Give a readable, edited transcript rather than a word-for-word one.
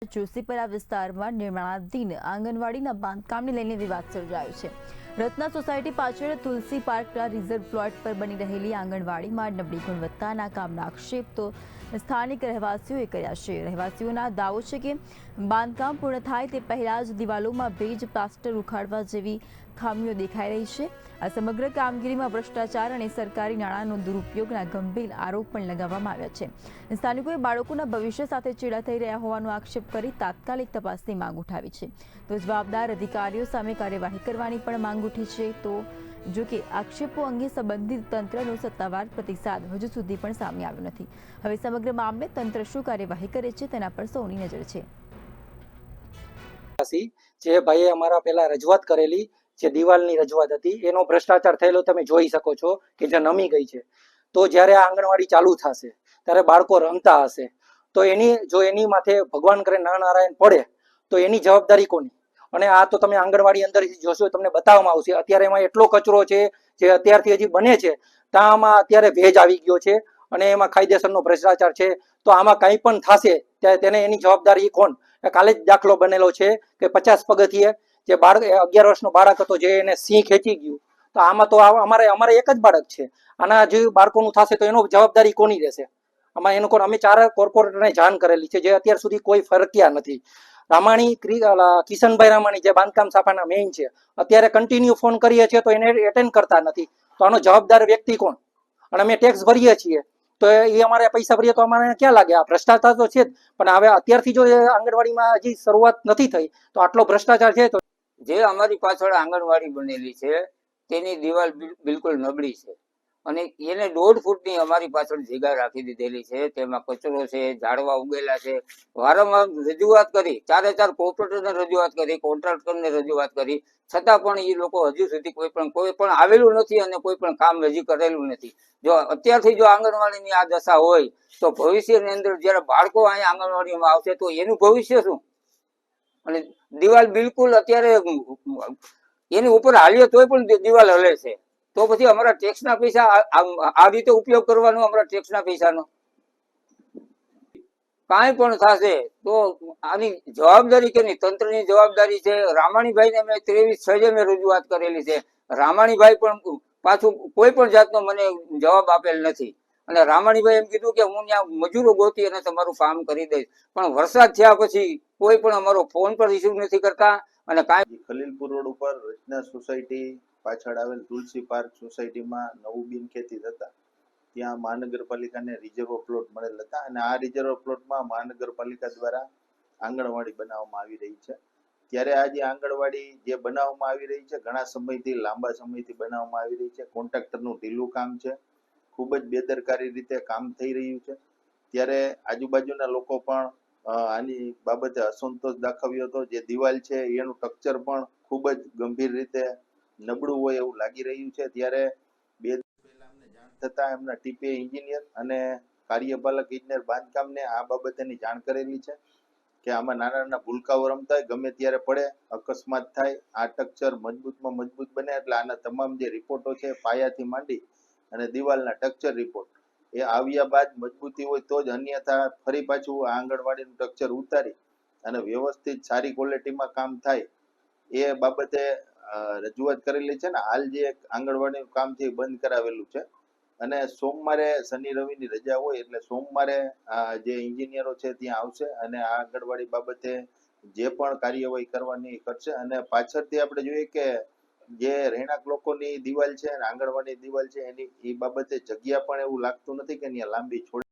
જોશીપરા વિસ્તારમાં નિર્માણાધીન આંગણવાડીના બાંધકામને લઈને વિવાદ સર્જાયો છે। રત્ના સોસાયટી પાછળ તુલસી પાર્કના રિઝર્વ પ્લોટ પર બની રહેલી આંગણવાડીમાં નબળી ગુણવત્તાના કામના આક્ષેપ તો સ્થાનિક રહેવાસીઓએ કર્યા છે। રહેવાસીઓના દાવો છે કે બાંધકામ પૂર્ણ થાય તે પહેલા જ દિવાલોમાં ભેજ પ્લાસ્ટર ઉખાડવા જેવી ખામીઓ દેખાઈ રહી છે। આ સમગ્ર કામગીરીમાં ભ્રષ્ટાચાર અને સરકારી નાણાંનો દુરુપયોગના ગંભીર આરોપ પણ લગાવવામાં આવ્યા છે। સ્થાનિકોએ બાળકોના ભવિષ્ય સાથે ચેડા થઈ રહ્યા હોવાનો આક્ષેપ કરી તાત્કાલિક તપાસની માંગ ઉઠાવી છે, તો જવાબદાર અધિકારીઓ સામે કાર્યવાહી કરવાની પણ માંગ ઉઠી છે। તો જો કે આક્ષેપો અંગે સંબંધિત તંત્રનો સત્તાવાર પ્રતિસાદ હજુ સુધી પણ સામે આવ્યો નથી। હવે સમગ્ર મામલે તંત્ર શું કાર્યવાહી કરે છે તેના પર સૌની નજર છે। જે ભાઈએ અમારા પહેલા રજૂઆત કરેલી, જે દિવાલની રજૂઆત હતી, એનો ભ્રષ્ટાચાર થયેલો તમે જોઈ શકો છો કે જે નમી ગઈ છે। તો જ્યારે આ આંગણવાડી ચાલુ થશે ત્યારે બાળકો રમતા હશે તો એની માથે ભગવાન કરે નારાયણ પડે તો એની જવાબદારી કોની? અને આ તો તમે આંગણવાડી અંદર જોશો તમને બતાવવામાં આવશે। અત્યારે એમાં એટલો કચરો છે જે અત્યારથી હજી બને છે, આમાં અત્યારે ભેજ આવી ગયો છે અને એમાં કાયદેસરનો ભ્રષ્ટાચાર છે। તો આમાં કંઈ પણ થશે ત્યારે તેને એની જવાબદારી કોણ? કાલે જ દાખલો બનેલો છે કે 50 પગથિયે જે બાળક 11 વર્ષનો બાળક હતો જે એને સિંહ ખેંચી ગયું। તો આમાં તો અમારે એક જ બાળક છે, આના જે બાળકોનું થશે તો એનો જવાબદારી કોની રહેશે? આમાં એનો અમે 4 કોર્પોરેટરને જાણ કરેલી છે જે અત્યાર સુધી કોઈ ફરક્યા નથી। રામાણી કિશનભાઈ રામાણી જે બાંધકામ શાખાના મેઇન છે, અત્યારે કન્ટિન્યુ ફોન કરીએ છીએ તો એને એટેન્ડ કરતા નથી। તો આનો જવાબદાર વ્યક્તિ કોણ? અને અમે ટેક્સ ભરીએ છીએ તો એ અમારે પૈસા ભરીએ તો અમારે ક્યાં લાગે? આ ભ્રષ્ટાચાર તો છે જ, પણ હવે અત્યારથી જો આંગણવાડીમાં હજી શરૂઆત નથી થઈ તો આટલો ભ્રષ્ટાચાર છે। તો જે અમારી પાછળ આંગણવાડી બનેલી છે તેની દિવાલ બિલકુલ નબળી છે અને એને 1.5 ફૂટની અમારી પાછળ જગ્યા રાખી દીધેલી છે। તેમાં કચરો છે, ઝાડવા ઉગેલા છે। વારંવાર રજૂઆત કરી, 4 કોર્પોરેટરને રજૂઆત કરી, કોન્ટ્રાક્ટરને રજૂઆત કરી, છતાં પણ એ લોકો હજુ સુધી કોઈ પણ આવેલું નથી અને કોઈ પણ કામ હજી કરેલું નથી। જો અત્યારથી જો આંગણવાડીની આ દશા હોય તો ભવિષ્યની અંદર જયારે બાળકો અહીંયા આંગણવાડીમાં આવશે તો એનું ભવિષ્ય શું? અને દિવાલ બિલકુલ અત્યારે એની ઉપર હાલીએ તોય પણ દિવાલ હલે છે। તો પછી અમારા ટેક્સના પૈસા આ રીતે ઉપયોગ કરવાનો, અમારા ટેક્સના પૈસાનો કાંઈ પણ થશે તો આની જવાબદારી કેની? તંત્રની જવાબદારી છે। રામાણીભાઈને મેં 23/6 મેં રજૂઆત કરેલી છે। રામાણીભાઈ પણ પાછું કોઈ પણ જાતનો મને જવાબ આપેલ નથી અને રામાણીભાઈ એમ કીધું કે હું ત્યાં મજૂરો ગોતી અને તમારું કામ કરી દઈશ, પણ વરસાદ થયા પછી કોઈ પણ અમારો ફોન પર રિસીવ નથી કરતા અને કાંઈ। ખલીલપુર રોડ ઉપર રચના સોસાયટી પાછળ આવેલ તુલસી પાર્ક સોસાયટીમાં નવું બિનખેતી થતા ત્યાં મહાનગરપાલિકાને રિઝર્વ પ્લોટ મળેલ હતા અને આ રિઝર્વ પ્લોટમાં મહાનગરપાલિકા દ્વારા આંગણવાડી બનાવવામાં આવી રહી છે। ત્યારે આ જે આંગણવાડી જે બનાવવામાં આવી રહી છે ઘણા સમયથી, લાંબા સમયથી બનાવવામાં આવી રહી છે। કોન્ટ્રાક્ટરનું ઢીલું કામ છે, ખૂબ જ બેદરકારી રીતે કામ થઈ રહ્યું છે। ત્યારે આજુબાજુના લોકો પણ આની બાબતે અસંતોષ દાખવ્યો હતો। જે દિવાલ છે એનું સ્ટ્રક્ચર પણ ખૂબ જ ગંભીર રીતે નબળું હોય એવું લાગી રહ્યું છે। ત્યારે 2 દિવસ પહેલા અમને જાણ થતા એમના ટીપીએ એન્જિનિયર અને કાર્યપાલક ઇજનેર બાંધકામને આ બાબતેની જાણ કરેલી છે કે આમાં નાના નાના ભૂલકાઓ રમતા હોય, ગમે ત્યારે પડે, અકસ્માત થાય, આ સ્ટ્રક્ચર મજબૂતમાં મજબૂત બને એટલે આના તમામ જે રિપોર્ટો છે પાયાથી માંડી અને દિવાલના સ્ટ્રક્ચર રિપોર્ટ એ આવ્યા બાદ મજબૂતી હોય તો જ, અન્યથા ફરી પાછું આંગણવાડીનું સ્ટ્રક્ચર ઉતારી અને વ્યવસ્થિત સારી ક્વોલિટીમાં કામ થાય એ બાબતે રજૂઆત કરેલી છે ને હાલ જે આંગણવાડીનું કામ છે બંધ કરાવેલું છે અને સોમવારે શનિ રવિની રજા હોય એટલે સોમવારે જે એન્જિનિયરો છે ત્યાં આવશે અને આ આંગણવાડી બાબતે જે પણ કાર્યવાહી કરવાની કરશે। અને પાછળથી આપણે જોઈએ કે જે રહેણાંક લોકોની દિવાલ છે અને આંગણવાડી દિવાલ છે એની એ બાબતે જગ્યા પણ એવું લાગતું નથી કે ત્યાં લાંબી છોડી